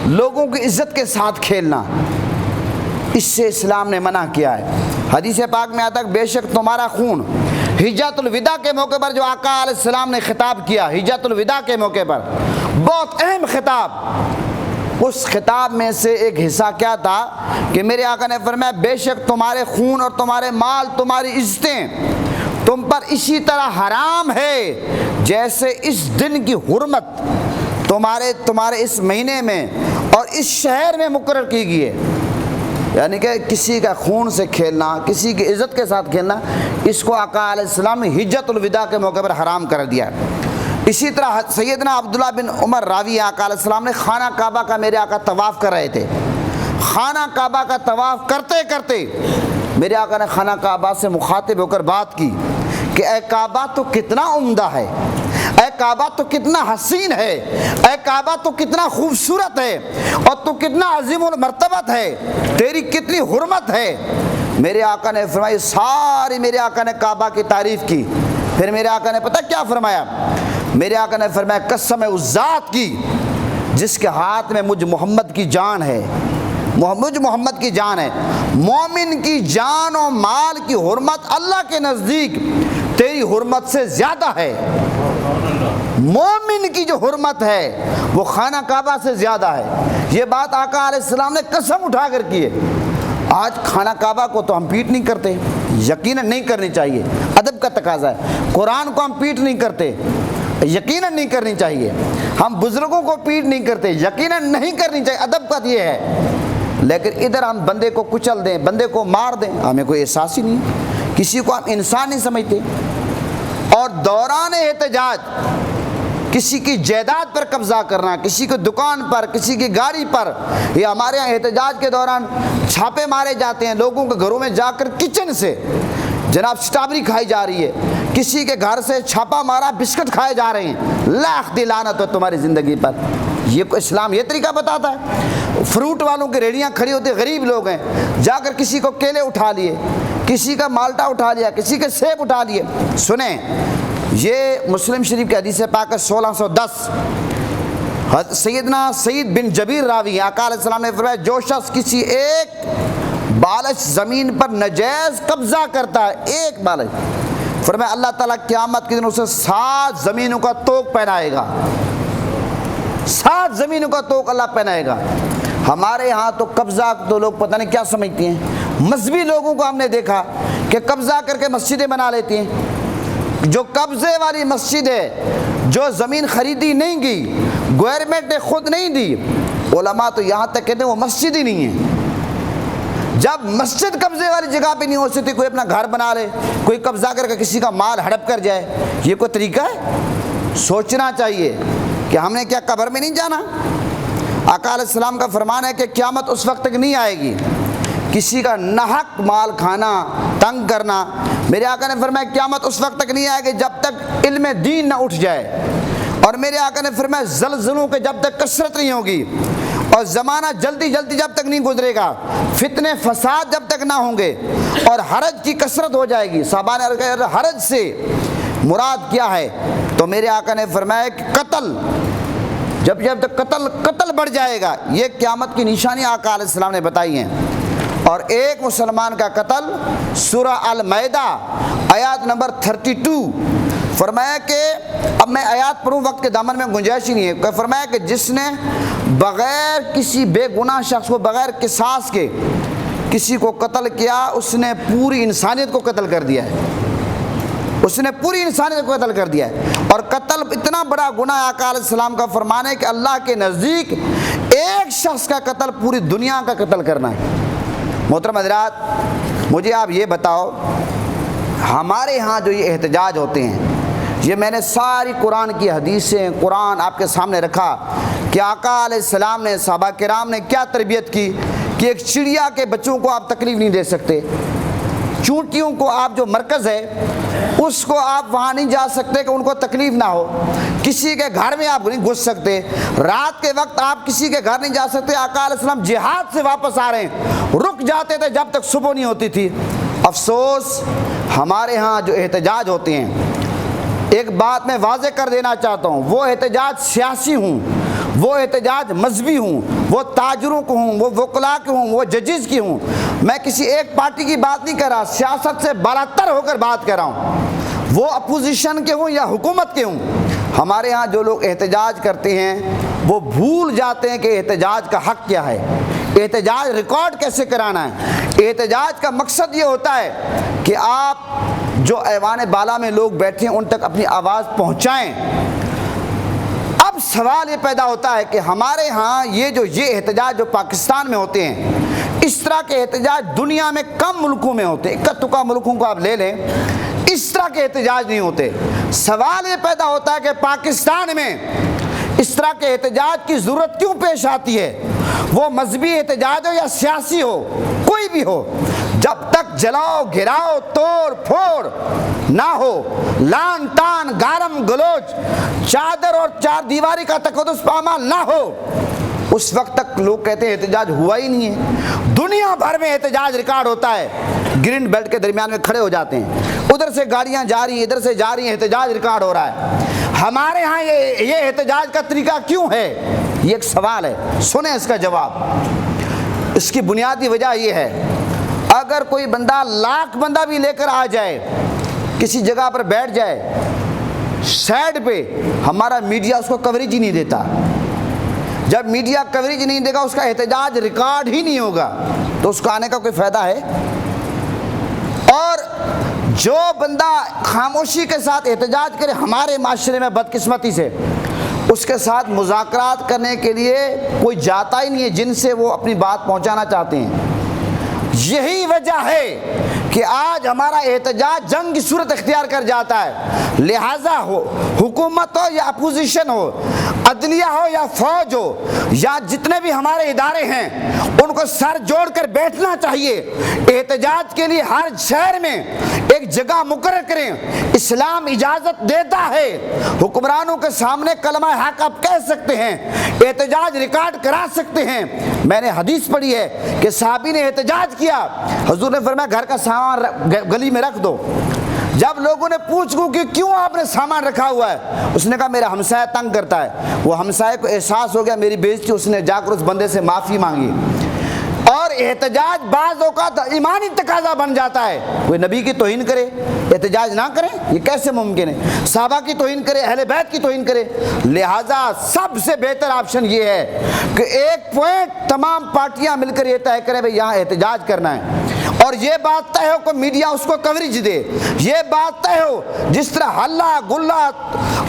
لوگوں کی عزت کے ساتھ کھیلنا، اس سے اسلام نے منع کیا ہے۔ حدیث پاک میں آتا ہے بے شک تمہارا خون، حجۃ الوداع کے موقع پر جو آقا علیہ السلام نے خطاب کیا، حجۃ الوداع کے موقع پر بہت اہم خطاب، اس خطاب میں سے ایک حصہ کیا تھا کہ میرے آقا نے فرمایا بے شک تمہارے خون اور تمہارے مال، تمہاری عزتیں تم پر اسی طرح حرام ہے جیسے اس دن کی حرمت تمہارے اس مہینے میں اور اس شہر میں مقرر کی گئی ہے۔ یعنی کہ کسی کا خون سے کھیلنا، کسی کی عزت کے ساتھ کھیلنا، اس کو آقا علیہ السلام نے حجۃ الوداع کے موقع پر حرام کر دیا۔ اسی طرح سیدنا عبداللہ بن عمر راوی آقا علیہ السلام نے خانہ کعبہ کا میرے آقا طواف کر رہے تھے، خانہ کعبہ کا طواف کرتے کرتے میرے آقا نے خانہ کعبہ سے مخاطب ہو کر بات کی کہ اے کعبہ تو کتنا عمدہ ہے، اے کعبہ تو کتنا حسین ہے، اے کعبہ تو کتنا خوبصورت ہے، اور تو کتنا عظیم المرتبت ہے، تیری کتنی حرمت ہے۔ میرے آقا نے فرمایا ساری میرے آقا نے کعبہ کی تعریف کی۔ پھر میرے آقا نے پتہ کیا فرمایا؟ میرے آقا نے فرمایا قسم ہے اس ذات کی جس کے ہاتھ میں مجھ محمد کی جان ہے، مجھ محمد کی جان ہے، مومن کی جان و مال کی حرمت اللہ کے نزدیک تیری حرمت سے زیادہ ہے۔ مومن کی جو حرمت ہے وہ خانہ کعبہ سے زیادہ ہے۔ یہ بات آقا علیہ السلام نے قسم اٹھا کر کی ہے۔ آج خانہ کعبہ کو تو ہم پیٹ نہیں کرتے، یقیناً نہیں کرنی چاہیے، ادب کا تقاضا ہے۔ قرآن کو ہم پیٹ نہیں کرتے، یقیناً نہیں کرنی چاہیے۔ ہم بزرگوں کو پیٹ نہیں کرتے، یقیناً نہیں کرنی چاہیے، ادب کا یہ ہے۔ لیکن ادھر ہم بندے کو کچل دیں، بندے کو مار دیں، ہمیں کوئی احساس ہی نہیں، کسی کو ہم انسان نہیں سمجھتے۔ اور دوران احتجاج کسی کی جائیداد پر قبضہ کرنا، کسی کی دکان پر، کسی کی گاڑی پر، یہ ہمارے یہاں احتجاج کے دوران چھاپے مارے جاتے ہیں، لوگوں کے گھروں میں جا کر کچن سے جناب سٹرابری کھائی جا رہی ہے، کسی کے گھر سے چھاپا مارا بسکٹ کھائے جا رہے ہیں۔ لاکھ دی لعنت ہو تمہاری زندگی پر۔ یہ کوئی اسلام یہ طریقہ بتاتا ہے؟ فروٹ والوں کی ریڑیاں کھڑی ہوتی، غریب لوگ ہیں، جا کر کسی کو کیلے اٹھا لیے، کسی کا مالٹا اٹھا لیا، کسی کے سیب اٹھا لیے۔ سنیں یہ مسلم شریف کی حدیث پاک 1610 سیدنا سعید بن جبیر راوی آقا علیہ السلام نے فرمایا جو شخص کسی ایک بالش زمین پر نجائز قبضہ کرتا ہے، ایک بالش، فرمایا اللہ تعالیٰ قیامت کے دن اسے 7 زمینوں کا طوق پہنائے گا، 7 زمینوں کا طوق اللہ پہنائے گا۔ ہمارے ہاں تو قبضہ تو لوگ پتہ نہیں کیا سمجھتے ہیں، مذہبی لوگوں کو ہم نے دیکھا کہ قبضہ کر کے مسجدیں بنا لیتی ہیں۔ جو قبضے والی مسجد ہے، جو زمین خریدی نہیں گئی، گورنمنٹ نے خود نہیں دی، علماء تو یہاں تک کہتے ہیں وہ مسجد ہی نہیں ہے۔ جب مسجد قبضے والی جگہ پہ نہیں ہو سکتی، کوئی اپنا گھر بنا لے، کوئی قبضہ کر کے کسی کا مال ہڑپ کر جائے، یہ کوئی طریقہ ہے؟ سوچنا چاہیے کہ ہم نے کیا قبر میں نہیں جانا؟ آقا علیہ السلام کا فرمان ہے کہ قیامت اس وقت تک نہیں آئے گی کسی کا ناحق مال کھانا، تنگ کرنا۔ میرے آقا نے فرمایا قیامت اس وقت تک نہیں آئے گی جب تک علم دین نہ اٹھ جائے، اور میرے آقا نے فرمایا زلزلوں کے جب تک کثرت نہیں ہوگی، اور زمانہ جلدی جلدی جب تک نہیں گزرے گا، فتنے فساد جب تک نہ ہوں گے، اور حرج کی کثرت ہو جائے گی۔ صحابہ نے کہا حرج سے مراد کیا ہے؟ تو میرے آقا نے فرمایا کہ قتل، جب تک قتل بڑھ جائے گا، یہ قیامت کی نشانی آقا علیہ السلام نے بتائی ہیں۔ اور ایک مسلمان کا قتل، سورہ المائدہ آیات نمبر 32، فرمایا کہ اب میں آیات پڑھوں، وقت کے دامن میں گنجائش ہی نہیں ہے، فرمایا کہ جس نے بغیر کسی بے گناہ شخص کو بغیر قصاص کے کسی کو قتل کیا، اس نے پوری انسانیت کو قتل کر دیا ہے، اس نے پوری انسانیت کو قتل کر دیا ہے۔ اور قتل اتنا بڑا گناہ، آقا علیہ السلام کا فرمان ہے کہ اللہ کے نزدیک ایک شخص کا قتل پوری دنیا کا قتل کرنا ہے۔ محترم حضرات، مجھے آپ یہ بتاؤ، ہمارے ہاں جو یہ احتجاج ہوتے ہیں، یہ میں نے ساری قرآن کی حدیثیں، قرآن آپ کے سامنے رکھا کہ آقا علیہ السلام نے، صحابہ کرام نے کیا تربیت کی کہ ایک چڑیا کے بچوں کو آپ تکلیف نہیں دے سکتے، چونٹیوں کو آپ جو مرکز ہے اس کو آپ وہاں نہیں جا سکتے کہ ان کو تکلیف نہ ہو، کسی کے گھر میں آپ نہیں گھس سکتے، رات کے وقت آپ کسی کے گھر نہیں جا سکتے۔ آقا علیہ السلام جہاد سے واپس آ رہے ہیں، رک جاتے تھے جب تک صبح نہیں ہوتی تھی۔ افسوس ہمارے ہاں جو احتجاج ہوتے ہیں، ایک بات میں واضح کر دینا چاہتا ہوں، وہ احتجاج سیاسی ہوں، وہ احتجاج مذہبی ہوں، وہ تاجروں کو ہوں، وہ وکلاء کے ہوں، وہ ججز کی ہوں، میں کسی ایک پارٹی کی بات نہیں کر رہا، سیاست سے بالاتر ہو کر بات کر رہا ہوں، وہ اپوزیشن کے ہوں یا حکومت کے ہوں، ہمارے ہاں جو لوگ احتجاج کرتے ہیں وہ بھول جاتے ہیں کہ احتجاج کا حق کیا ہے، احتجاج ریکارڈ کیسے کرانا ہے۔ احتجاج کا مقصد یہ ہوتا ہے کہ آپ جو ایوان بالا میں لوگ بیٹھے ہیں ان تک اپنی آواز پہنچائیں۔ اب سوال یہ پیدا ہوتا ہے کہ ہمارے ہاں یہ احتجاج جو پاکستان میں ہوتے ہیں، اس طرح کے احتجاج دنیا میں کم ملکوں میں ہوتے ہیں، اکا تکا ملکوں کو آپ لے لیں، اس طرح کے احتجاج نہیں ہوتے۔ سوال یہ پیدا ہوتا ہے کہ پاکستان میں اس طرح کے احتجاج کی ضرورت کیوں پیش آتی ہے؟ وہ مذہبی احتجاج ہو یا سیاسی ہو، کوئی بھی ہو، جب تک جلاؤ گھراؤ توڑ پھوڑ نہ ہو، لان تان گارم گلوچ چادر اور چار دیواری کا تقدس پامال نہ ہو، اس وقت تک لوگ کہتے ہیں احتجاج ہوا ہی نہیں ہے۔ دنیا بھر میں احتجاج ریکارڈ ہوتا ہے، گرین بیلٹ کے درمیان میں کھڑے ہو جاتے ہیں، ادھر سے گاڑیاں جا رہی ہیں ادھر سے جا رہی ہیں، احتجاج ریکارڈ ہو رہا ہے۔ ہمارے ہاں یہ احتجاج کا طریقہ کیوں ہے؟ یہ ایک سوال ہے، سنیں اس کا جواب۔ اس کی بنیادی وجہ یہ ہے، اگر کوئی بندہ لاکھ بندہ بھی لے کر آ جائے، کسی جگہ پر بیٹھ جائے سائڈ پہ، ہمارا میڈیا اس کو کوریج ہی نہیں دیتا۔ جب میڈیا کوریج نہیں دے گا، اس کا احتجاج ریکارڈ ہی نہیں ہوگا، تو اس کو آنے کا کوئی فائدہ ہے؟ اور جو بندہ خاموشی کے ساتھ احتجاج کرے، ہمارے معاشرے میں بدقسمتی سے اس کے ساتھ مذاکرات کرنے کے لیے کوئی جاتا ہی نہیں ہے جن سے وہ اپنی بات پہنچانا چاہتے ہیں۔ یہی وجہ ہے کہ آج ہمارا احتجاج جنگ کی صورت اختیار کر جاتا ہے۔ لہٰذا ہو حکومت ہو یا اپوزیشن ہو، عدلیہ ہو یا فوج ہو، یا جتنے بھی ہمارے ادارے ہیں، ان کو سر جوڑ کر بیٹھنا چاہیے۔ احتجاج کے لیے ہر شہر میں ایک جگہ مقرر کریں۔ اسلام اجازت دیتا ہے، حکمرانوں کے سامنے کلمہ حق آپ کہہ سکتے ہیں، احتجاج ریکارڈ کرا سکتے ہیں۔ میں نے حدیث پڑھی ہے کہ صحابی نے احتجاج کیا، حضور نے فرمایا گھر کا سامان گلی میں رکھ دو۔ جب لوگوں نے پوچھ کہ کیوں آپ نے سامان رکھا ہوا ہے، اس نے کہا میرا ہمسایہ تنگ کرتا ہے۔ وہ ہمسایہ کو احساس ہو گیا میری بےعزتی، اس نے جا کر اس بندے سے معافی مانگی۔ اور احتجاج بعض اوقات ایمانی تقاضا بن جاتا ہے، کوئی نبی کی توہین کرے احتجاج نہ کرے، یہ کیسے ممکن ہے؟ صحابہ کی توہین کرے، اہل بیت کی توہین کرے۔ لہٰذا سب سے بہتر آپشن یہ ہے کہ ایک پوائنٹ تمام پارٹیاں مل کر یہ طے کریں بھئی یہاں احتجاج کرنا ہے، اور یہ بات طے ہو کہ میڈیا اس کو کوریج دے، یہ بات طے ہو جس طرح ہلہ گلہ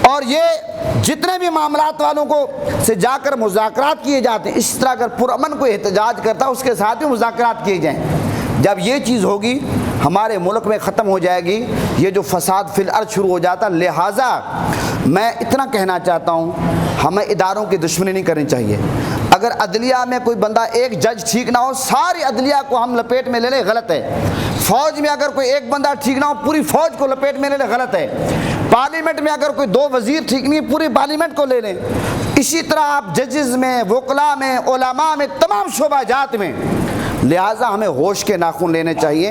اور یہ جتنے بھی معاملات والوں کو سے جا کر مذاکرات کیے جاتے ہیں، اس طرح اگر پرامن کوئی احتجاج کرتا ہے اس کے ساتھ بھی مذاکرات کیے جائیں۔ جب یہ چیز ہوگی ہمارے ملک میں ختم ہو جائے گی یہ جو فساد فی الارض شروع ہو جاتا۔ لہٰذا میں اتنا کہنا چاہتا ہوں، ہمیں اداروں کی دشمنی نہیں کرنی چاہیے۔ اگر عدلیہ میں کوئی بندہ ایک جج ٹھیک نہ ہو، ساری عدلیہ کو ہم لپیٹ میں لے لیں، غلط ہے۔ فوج میں اگر کوئی ایک بندہ ٹھیک نہ ہو، پوری فوج کو لپیٹ میں لے لیں، غلط ہے۔ پارلیمنٹ میں اگر کوئی دو وزیر ٹھیک نہیں، پوری پارلیمنٹ کو لے لیں۔ اسی طرح آپ ججز میں، وکلاء میں، علماء میں، تمام شعبہ جات میں۔ لہٰذا ہمیں ہوش کے ناخن لینے چاہیے،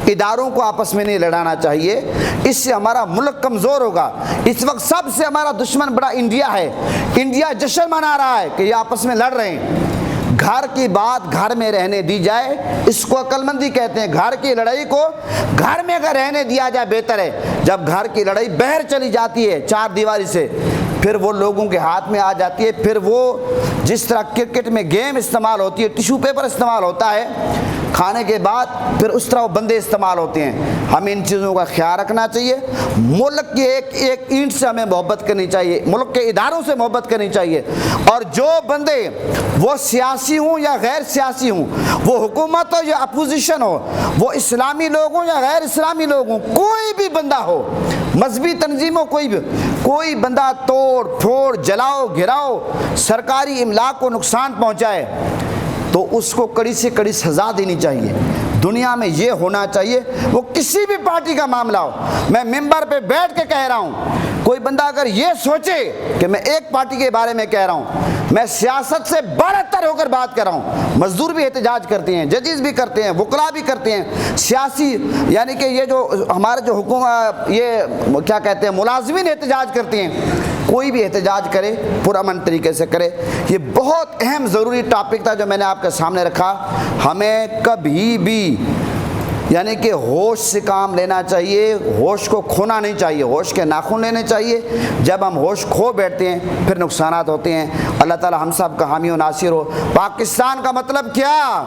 اداروں کو آپس میں نہیں لڑانا چاہیے، اس سے ہمارا ملک کمزور ہوگا۔ اس وقت سب سے ہمارا دشمن بڑا انڈیا ہے۔ انڈیا جشن منا رہا ہے کہ یہ آپس میں لڑ رہے ہیں۔ گھر کی بات گھر میں رہنے دی جائے، اس کو عقل مندی کہتے ہیں۔ گھر کی لڑائی کو گھر میں اگر رہنے دیا جائے بہتر ہے۔ جب گھر کی لڑائی باہر چلی جاتی ہے چار دیواری سے، پھر وہ لوگوں کے ہاتھ میں آ جاتی ہے، پھر وہ جس طرح کرکٹ میں گیم استعمال ہوتی ہے، ٹیشو پیپر استعمال ہوتا ہے کھانے کے بعد، پھر اس طرح وہ بندے استعمال ہوتے ہیں۔ ہمیں ان چیزوں کا خیال رکھنا چاہیے۔ ملک کے ایک ایک اینٹ سے ہمیں محبت کرنی چاہیے، ملک کے اداروں سے محبت کرنی چاہیے۔ اور جو بندے وہ سیاسی ہوں یا غیر سیاسی ہوں، وہ حکومت ہو یا اپوزیشن ہو، وہ اسلامی لوگ ہوں یا غیر اسلامی لوگ ہوں، کوئی بھی بندہ ہو، مذہبی تنظیم ہو، کوئی بندہ توڑ پھوڑ جلاؤ گھراؤ سرکاری املاک کو نقصان پہنچائے تو اس کو کڑی سے کڑی سزا دینی چاہیے۔ دنیا میں یہ ہونا چاہیے، وہ کسی بھی پارٹی کا معاملہ ہو۔ میں ممبر پہ بیٹھ کے کہہ رہا ہوں، کوئی بندہ اگر یہ سوچے کہ میں ایک پارٹی کے بارے میں کہہ رہا ہوں، میں سیاست سے بالاتر ہو کر بات کر رہا ہوں۔ مزدور بھی احتجاج کرتے ہیں، ججز بھی کرتے ہیں، وکلاء بھی کرتے ہیں، سیاسی یعنی کہ یہ جو ہمارے جو حکومت یہ کیا کہتے ہیں ملازمین احتجاج کرتے ہیں۔ کوئی بھی احتجاج کرے پرامن طریقے سے کرے۔ یہ بہت اہم ضروری ٹاپک تھا جو میں نے آپ کے سامنے رکھا۔ ہمیں کبھی بھی یعنی کہ ہوش سے کام لینا چاہیے، ہوش کو کھونا نہیں چاہیے، ہوش کے ناخن لینے چاہیے۔ جب ہم ہوش کھو بیٹھتے ہیں پھر نقصانات ہوتے ہیں۔ اللہ تعالی ہم سب کا حامی و ناصر ہو۔ پاکستان کا مطلب کیا؟